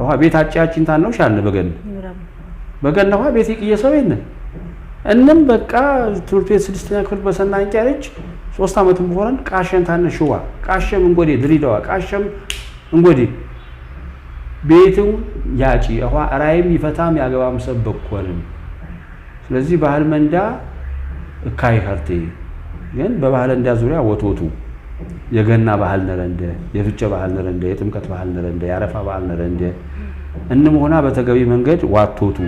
ውሃ ቤታችን ታነው ሻልነ በገን ውሃ ቤት ይቅየሰው የነ እንንም በቃ ትምህርት ቤት 6ኛ ክፍል በሰናኝ ጫለች 3 አመትም ሆነን ቃሸን ታነ ሽዋ ቃሸም እንጎዴ ድሪዳዋ ቃሸም እንጎዴ ቤቱ ያጪ ውሃ ራይም ይፈታም ያገባም ሰበኮልን ስለዚህ ባህል መንዳ እካይ ሀርቴ ግን በባህል እንዳ ዙሪያ ወቶቱ የገና ባህል ነረንደ የፍጨ ባህል ነረንደ የጥምቀት ባህል ነረንደ ያረፋ ባህል ነረንደ እንም ሆና በተገቢ መንገድ ዋቶቱ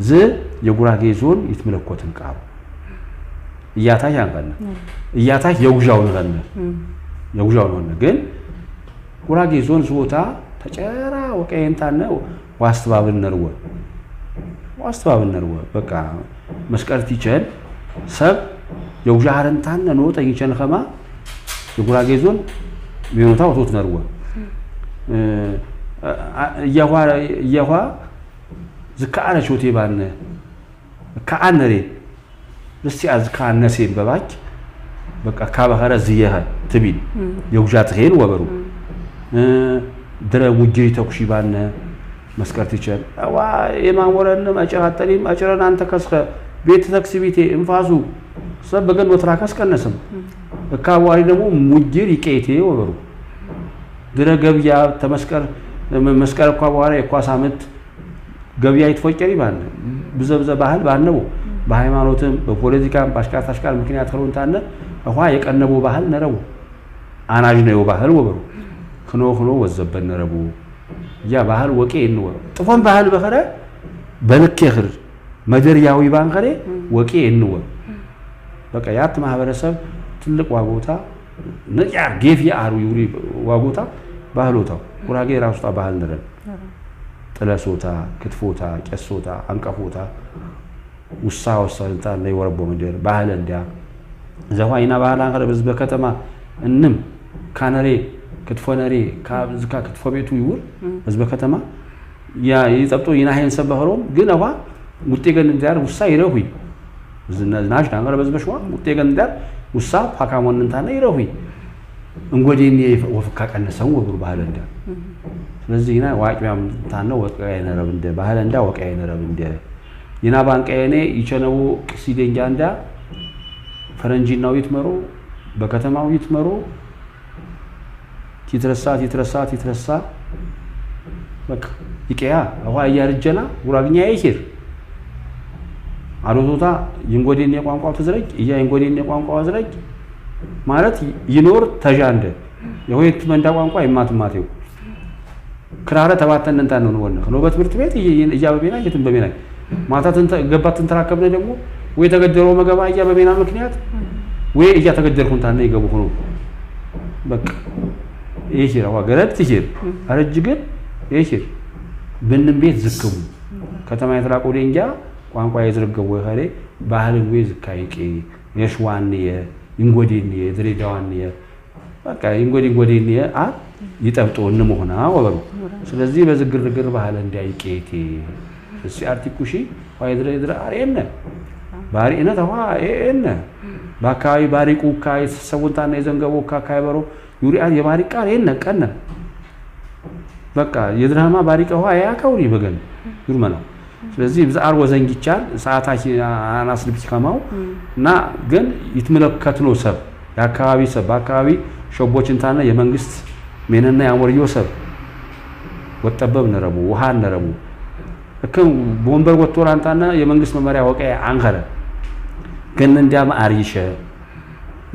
ዝ የጉራጌ ዞን ይትመለኮትን ቃው እያታች አንቀለ እያታች የጉጃው ነረንደ የጉጃው ነው ግን ጉራጌ ዞን ዞታ ተጨራ ወቀየንታነ ዋስተባብን ነርወ በቃ መስቀልት ይቸል ሰብ የጉጃሃረንታነ ነው ጠይቸን ከማ የጉራጌ ዞን ሚኖታው ቶት ነርወ ያዋ ዝካአነ ቾቴ ባነ ካአነሬ ለሲ አዝካነሴ በባች በቃ ካባኸረ ዝየህ ትቢል የጉጃት ሄን ወበሩ ድረ ውጄ ተኩሺ ባነ መስቀርት ይችላል አዋ የማወረን ማጨራጠሊም አጨረን አንተ ከስከ ቤት ተክሲቢቴ እንፋሱ ሰበገን ወትራካስ ቀነሰም እካዋሪ ደግሞ ሙጅር ይቄቴ ወበሩ ድረ ገብያ ተመስቀር መስቀር እኮ በኋላ የኳስ አመት ገብያ ይትፈጨሪ ባነ ብዘብዘ ባህል ባነው በሃይማኖትም በፖለቲካም ባሽካታሽካል ምክንያት ከሩንታነ አዋ የቀነቡ ባህል ነረው አናጅ ነው ባህል ወበሩ ክኖ ወዘበን ነረቡ ያ ባህል ወቄ ነው ጥፎን ባህል በኸረ በልክ ይخر መደርያዊ ባንከሬ ወቄ ነው በቃ ያት ማህበረሰብ ትልቅ ዋጎታ ነጫ ጌፊ አሩ ይውሪ ዋጎታ ባህሎታው ጉራጌ ራሱታ ባህል ነረ ጥለሶታ ክትፎታ ቄሶታ አንቀፎታ ወሳውሳልታ ላይ ወረቦ ምድር ባህል እንዲያ ዘዋይና ባህል አንከረ በዝ በከተማ እንም ካነሬ ክትፎነሬ ካብዝካ ክትፎ ቤቱ ይውር በዝ በከተማ ያ ይጠብጦ ይናሄን ሰበኸሮም ግን አዋ ሙጤገን እንዲያር ውሳ ይረሁይ ዝናጅ ታንገረ በዝ በሽዋ ሙጤገን እንዲያር ውሳ ፓካሞን እንታነ ይረሁይ እንጎዴኒ ወፍካ ቀነሰው ወብሩ ባህል እንዳ ስለዚህ ና ዋቂያም ታነው ወቀያ ነረብ እንደ ባህል እንዳ ወቀያ ነረብ እንደ ይና ባንቀየኔ ይቸነው ሲደንጃ እንዳ ፈረንጂናው ይትመሩ በከተማው ይትመሩ ይትረሳ በቃ ይቀያ አዋ ያርጀና ጉራግኛ ይሄር አሮቶታ ይንጎዴን የቋንቋው ተዝረጅ ይንጎዴን የቋንቋው አዝረጅ ማለት ይኖር ተጃንደ የሆይት መንዳ ቋንቋ ይማትማቴው ክራረ ተባተን እንታን ነው ነው በትምህርት ቤት ይያበቤና የትን በሜና ማታትን ገባትን ተራከብነ ደግሞ ወይ ተገደሮ መገባ ይያበቤና ምክንያት ወይ ተገደርኩን ታነ ይገቡ ሆኖ በቃ ይሄ ነው ገረድ ትሄድ አረጅ ግን ይሄ ብንም ቤት ዝክቡ ከተማ የተራቆ ደንጃ ቋንቋ ይዝርገው ወኸሬ ባህልን ወይ ዝካይቄ የሽዋን ይንጎዴን የድሬዳዋን በቃ ይንጎዴን ይጠብጦ እንመሆና ወበሩ ስለዚህ በዝግርግር ባህል እንዳይቄቴ እሲ አርቲኩሺ ዋይድሬድራ አሬነ ባሪእነ ተዋ ኤነ ባካይ ባሪቁ ካይ ሰውንታና የዘንገቦ ካካይበሮ ዩሪያን የባሪቃ አሬነ ቀነ በቃ የድራማ ባሪቃው ያካውሪ በገን ይርመናው ስለዚህ ብዛር ወዘንጊቻል ሰዓታች አናስልብት ከማው እና ግን ይትመለከት ነው ሰብ ያካባቢ ሰብ አካባቢ ሾቦችንታና የመንግስት ሜንና ያሞርዮ ሰብ ወጣበብ ነረቡ ውሃን ነረቡ እከም ቦምበር ወጥቶራንታና የመንግስት መመሪያ ወቀያ አንከረ ግን እንዲያ ማአሪሸ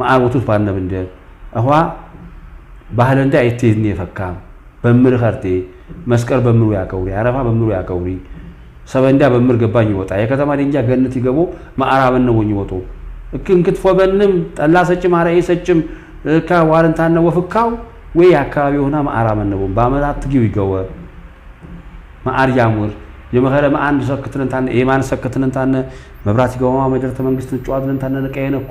ማአውቱት ባነብ እንደ አዋ ባህል እንደ አይቴዝኒ የፈካ በምር ኸርቴ መስቀር በምሩ ያቀውሪ አረፋ በምሩ ያቀውሪ ሰበንዳ በምር ገባኝ ወጣ የከተማ ደንጃ ገነት ይገቦ ማአራበን ነው ወኝወጡ እክን ክትፎ በንም ጠላ ሰጭም አራይ ሰጭም ካዋርንታና ወፍካው ወይ አካባቢ ሆና ማአራበን ነው ባመታት ትጊው ይገወ ማአር ያሙር የመኸረ ማአንድ ሰክትንታነ ኤማን ሰክትንታነ መብራት ይገወማ መደርተ መንግስት ጫዋድንታነ ነቀየነኩ